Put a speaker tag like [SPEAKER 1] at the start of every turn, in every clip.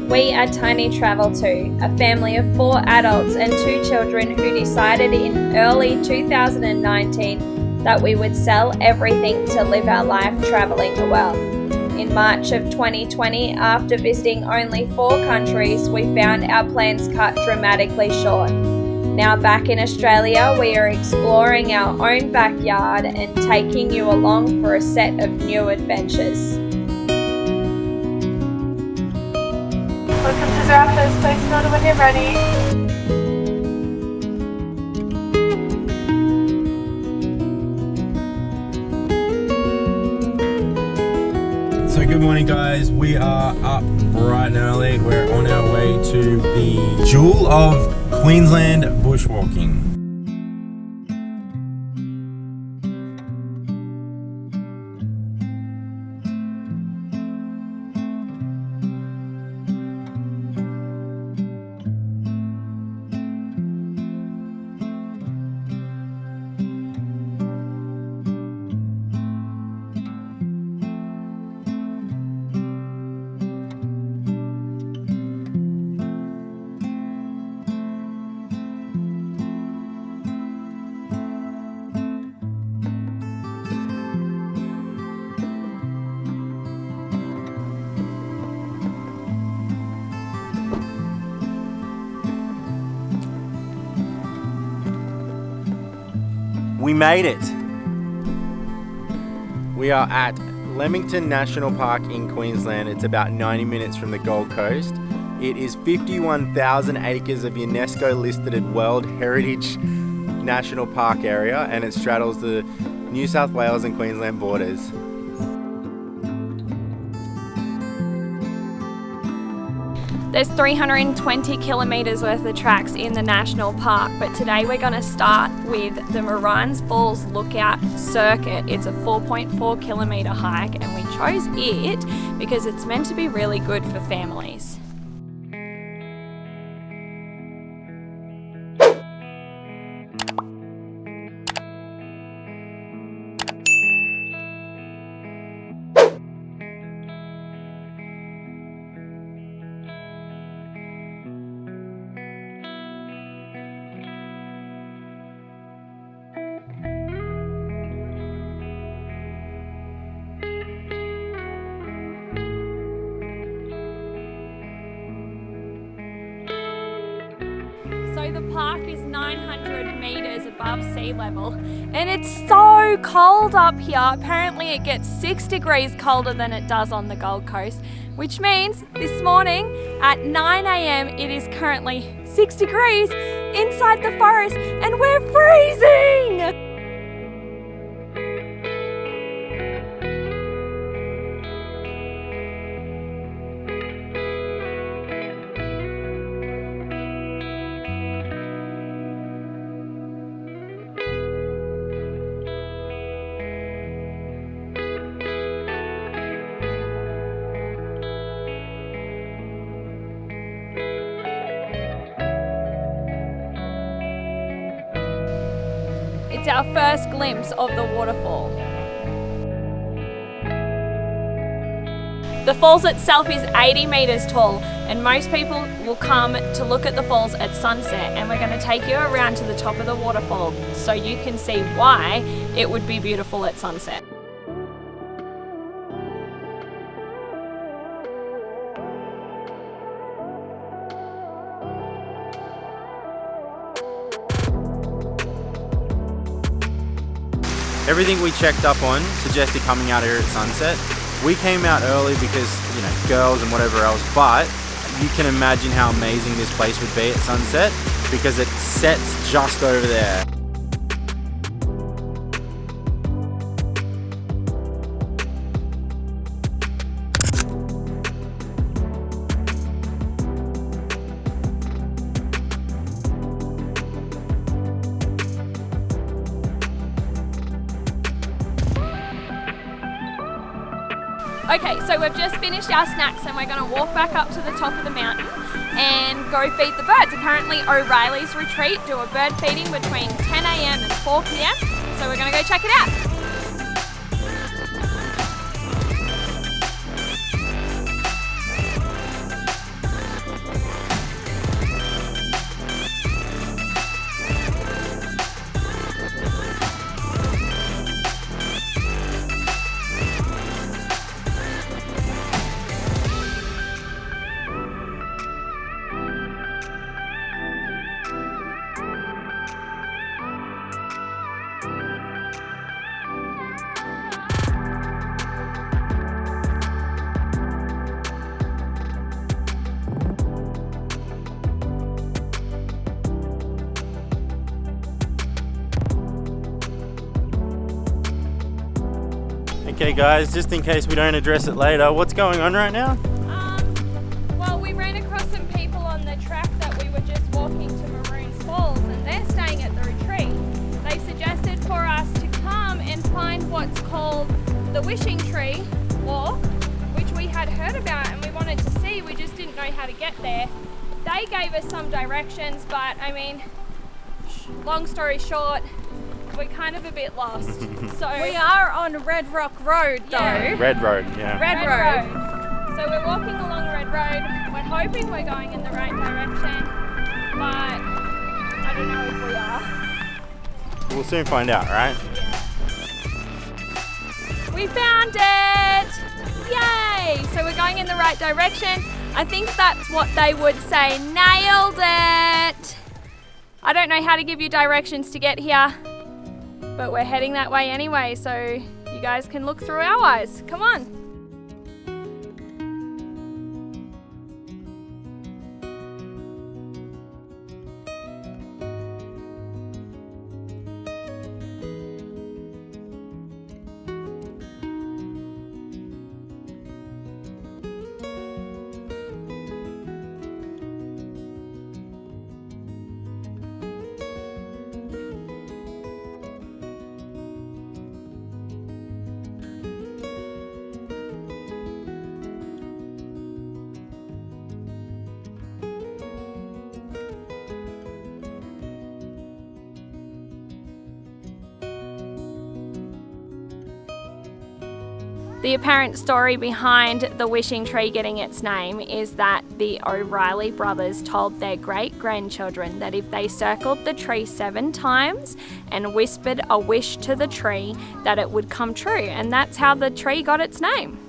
[SPEAKER 1] We are Tiny Travel 2, a family of 4 adults and 2 children who decided in early 2019 that we would sell everything to live our life traveling the world. In March of 2020, after visiting only 4 countries, we found our plans cut dramatically short. Now back in Australia, we are exploring our own backyard and taking you along for a set of new adventures.
[SPEAKER 2] Welcome to Zarathos. Place an order when you're ready.
[SPEAKER 3] So good morning guys, we are up bright and early. We're on our way to the Jewel of Queensland bushwalking. We made it! We are at Lamington National Park in Queensland. It's about 90 minutes from the Gold Coast. It is 51,000 acres of UNESCO listed World Heritage National Park area, and it straddles the New South Wales and Queensland borders.
[SPEAKER 1] There's 320 kilometres worth of tracks in the national park, but today we're going to start with the Moran's Falls Lookout Circuit. It's a 4.4 kilometre hike, and we chose it because it's meant to be really good for families. So the park is 900 metres above sea level, and it's so cold up here. Apparently it gets 6 degrees colder than it does on the Gold Coast, which means this morning at 9 AM it is currently 6 degrees inside the forest and we're freezing! It's our first glimpse of the waterfall. The falls itself is 80 metres tall, and most people will come to look at the falls at sunset, and we're going to take you around to the top of the waterfall so you can see why it would be beautiful at sunset.
[SPEAKER 3] Everything we checked up on suggested coming out here at sunset. We came out early because, you know, girls and whatever else, but you can imagine how amazing this place would be at sunset because it sets just over there.
[SPEAKER 1] Okay, so we've just finished our snacks and we're going to walk back up to the top of the mountain and go feed the birds. Apparently O'Reilly's Retreat do a bird feeding between 10 AM and 4 PM, so we're going to go check it out.
[SPEAKER 3] Okay guys, just in case we don't address it later, what's going on right now?
[SPEAKER 1] Well, we ran across some people on the track that we were just walking to Maroons Falls, and they're staying at the retreat. They suggested for us to come and find what's called the Wishing Tree Walk, which we had heard about and we wanted to see, we just didn't know how to get there. They gave us some directions, but I mean, long story short, we're kind of a bit lost. So
[SPEAKER 2] We are on Red Rock Road though.
[SPEAKER 1] Yeah.
[SPEAKER 3] Red Road, yeah.
[SPEAKER 2] Red Road.
[SPEAKER 1] So we're walking along Red Road. We're hoping we're going in the right direction, but I don't know if we are.
[SPEAKER 3] We'll soon find out, right?
[SPEAKER 1] We found it! Yay! So we're going in the right direction. I think that's what they would say. Nailed it! I don't know how to give you directions to get here, but we're heading that way anyway, so you guys can look through our eyes. Come on. The apparent story behind the wishing tree getting its name is that the O'Reilly brothers told their great-grandchildren that if they circled the tree 7 times and whispered a wish to the tree, that it would come true, and that's how the tree got its name.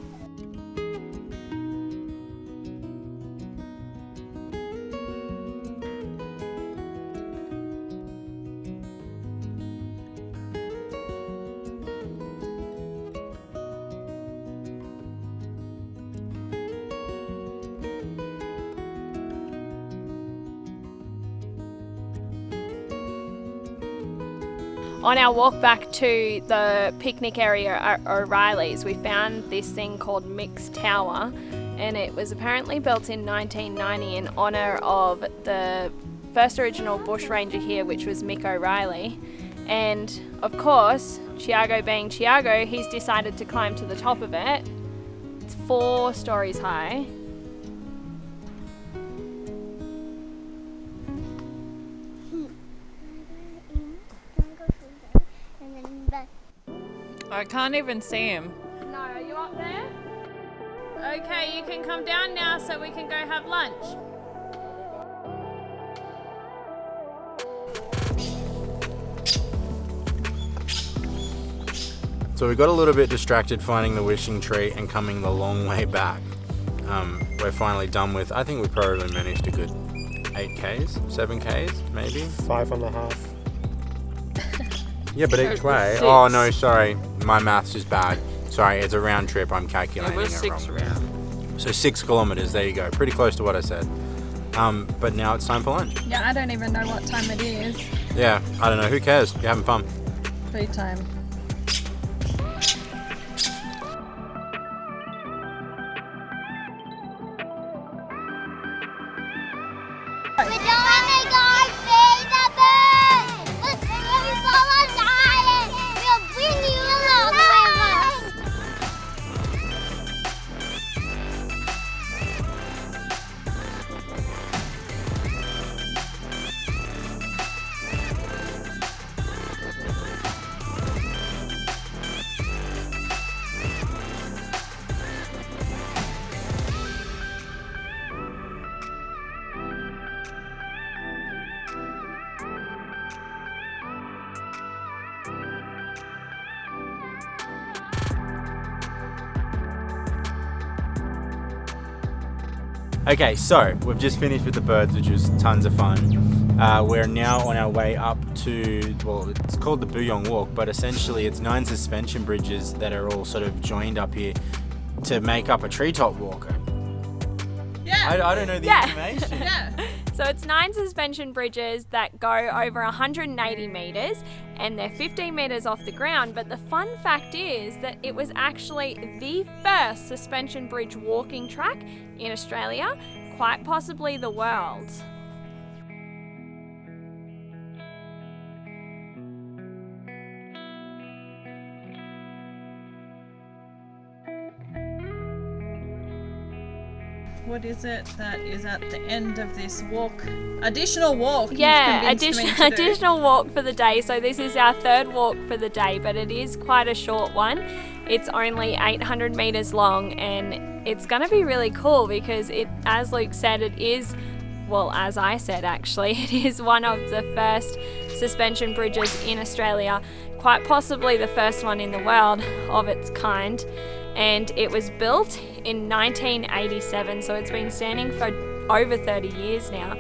[SPEAKER 1] On our walk back to the picnic area at O'Reilly's, we found this thing called Mick's Tower, and it was apparently built in 1990 in honour of the first original bushranger here, which was Mick O'Reilly. And of course, Chiago being Chiago, he's decided to climb to the top of it. It's 4 stories high.
[SPEAKER 2] I can't even see him.
[SPEAKER 1] No, are you up there? Okay, you can come down now so we can go have lunch.
[SPEAKER 3] So we got a little bit distracted finding the wishing tree and coming the long way back. We're finally done with, I think we probably managed a good 8 Ks, 7 Ks maybe?
[SPEAKER 4] 5.5.
[SPEAKER 3] Yeah, but each way.
[SPEAKER 2] 6.
[SPEAKER 3] Oh no, sorry, my maths is bad. Sorry, it's a round trip, I'm calculating
[SPEAKER 2] It was
[SPEAKER 3] it
[SPEAKER 2] 6
[SPEAKER 3] wrong.
[SPEAKER 2] round.
[SPEAKER 3] So 6 kilometers, there you go, pretty close to what I said. But now it's time for lunch.
[SPEAKER 5] Yeah, I don't even know what time it is.
[SPEAKER 3] Yeah, I don't know, who cares? You're having fun.
[SPEAKER 5] Food time.
[SPEAKER 3] Okay, so we've just finished with the birds, which was tons of fun. We're now on our way up to, well, it's called the Bouillon Walk, but essentially it's 9 suspension bridges that are all sort of joined up here to make up a treetop walk.
[SPEAKER 2] Yeah.
[SPEAKER 3] I don't know the
[SPEAKER 1] Yeah.
[SPEAKER 3] information.
[SPEAKER 2] Yeah.
[SPEAKER 1] So it's 9 suspension bridges that go over 180 metres and they're 15 metres off the ground. But the fun fact is that it was actually the first suspension bridge walking track in Australia, quite possibly the world.
[SPEAKER 5] What is it that is at the end of this walk? Additional walk.
[SPEAKER 1] Yeah, additional walk for the day. So this is our third walk for the day, but it is quite a short one. It's only 800 metres long, and it's going to be really cool because it, as Luke said, it is, well, as I said actually, it is one of the first suspension bridges in Australia, quite possibly the first one in the world of its kind. And it was built in 1987, so it's been standing for over 30 years now.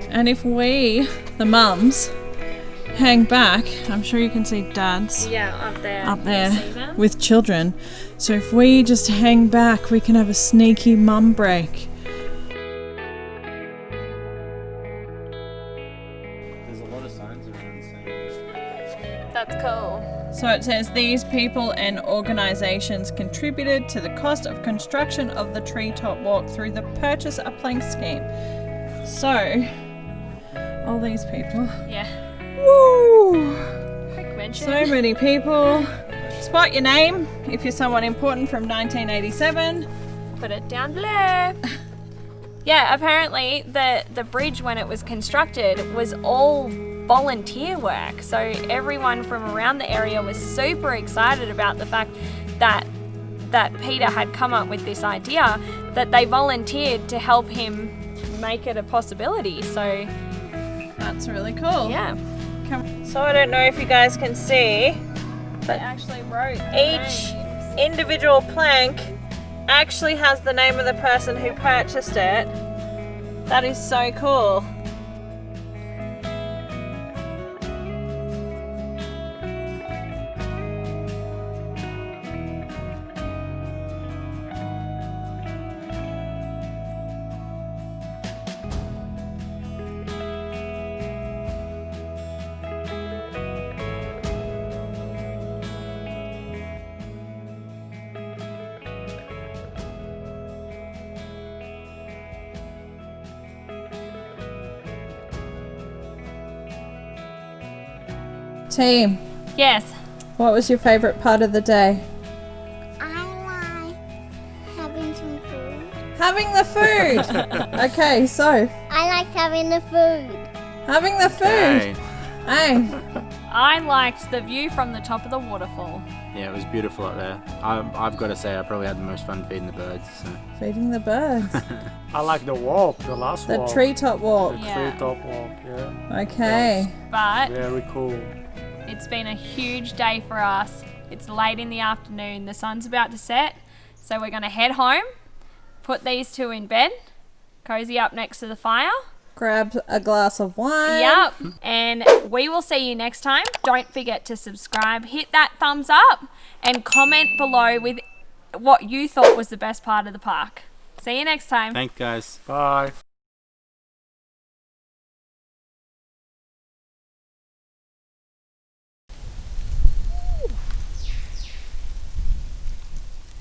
[SPEAKER 5] And if we, the mums, hang back, I'm sure you can see dads.
[SPEAKER 1] Yeah, up there.
[SPEAKER 5] Up there
[SPEAKER 1] Can you see them?
[SPEAKER 5] with children. So if we just hang back, we can have a sneaky mum break.
[SPEAKER 3] There's a lot of signs around saying
[SPEAKER 1] That's cool.
[SPEAKER 5] So it says these people and organisations contributed to the cost of construction of the treetop walk through the purchase a plank scheme. So, all these people.
[SPEAKER 1] Yeah.
[SPEAKER 5] Woo!
[SPEAKER 1] Quick mention.
[SPEAKER 5] So many people. Spot your name if you're someone important from 1987.
[SPEAKER 1] Put it down below. Yeah, apparently the bridge when it was constructed was all volunteer work. So everyone from around the area was super excited about the fact that Peter had come up with this idea, that they volunteered to help him make it a possibility. So
[SPEAKER 5] That's really cool.
[SPEAKER 1] yeah,
[SPEAKER 5] So I don't know if you guys can see,
[SPEAKER 1] they actually wrote
[SPEAKER 5] each individual plank actually has the name of the person who purchased it. That is so cool. Team,
[SPEAKER 1] Yes.
[SPEAKER 5] what was your favourite part of the day?
[SPEAKER 4] I like having some food.
[SPEAKER 5] Having the food. Okay, so
[SPEAKER 4] I like having the food.
[SPEAKER 5] having the food. Hey,
[SPEAKER 1] I liked the view from the top of the waterfall.
[SPEAKER 3] Yeah, it was beautiful up there. I've got to say, I probably had the most fun feeding the birds. So.
[SPEAKER 5] feeding the birds.
[SPEAKER 6] I like the walk, the last
[SPEAKER 5] The
[SPEAKER 6] walk.
[SPEAKER 5] treetop walk.
[SPEAKER 6] The
[SPEAKER 1] Yeah.
[SPEAKER 6] treetop walk, yeah.
[SPEAKER 5] Okay.
[SPEAKER 1] But
[SPEAKER 6] Very cool.
[SPEAKER 1] it's been a huge day for us. It's late in the afternoon. The sun's about to set. So we're going to head home, put these two in bed, cozy up next to the fire.
[SPEAKER 5] Grab a glass of wine.
[SPEAKER 1] Yep. And we will see you next time. Don't forget to subscribe, hit that thumbs up, and comment below with what you thought was the best part of the park. See you next time.
[SPEAKER 3] Thanks, guys.
[SPEAKER 6] Bye.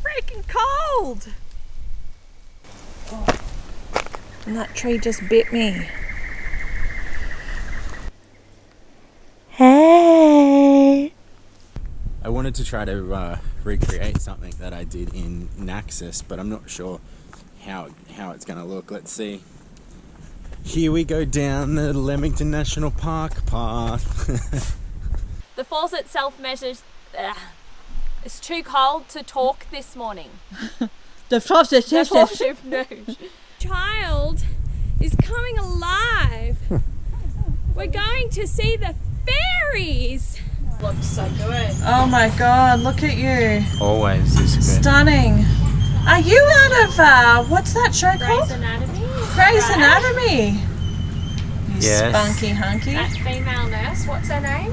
[SPEAKER 5] Freaking cold. And that tree just bit me.
[SPEAKER 3] I wanted to try to recreate something that I did in Neste, but I'm not sure how it's going to look. Let's see. Here we go down the Lamington National Park path.
[SPEAKER 1] The falls itself measures. It's too cold to talk this morning.
[SPEAKER 5] The frosted
[SPEAKER 1] The worship news. Child is coming alive. We're going to see the fairies. Looks so good.
[SPEAKER 5] Oh my god, look at you.
[SPEAKER 3] Always is good.
[SPEAKER 5] Stunning. Are you out of, what's that show
[SPEAKER 1] Grey's
[SPEAKER 5] called?
[SPEAKER 1] Anatomy.
[SPEAKER 5] Grey's Anatomy. You
[SPEAKER 3] Yes.
[SPEAKER 5] spunky hunky.
[SPEAKER 1] That female nurse, what's her name?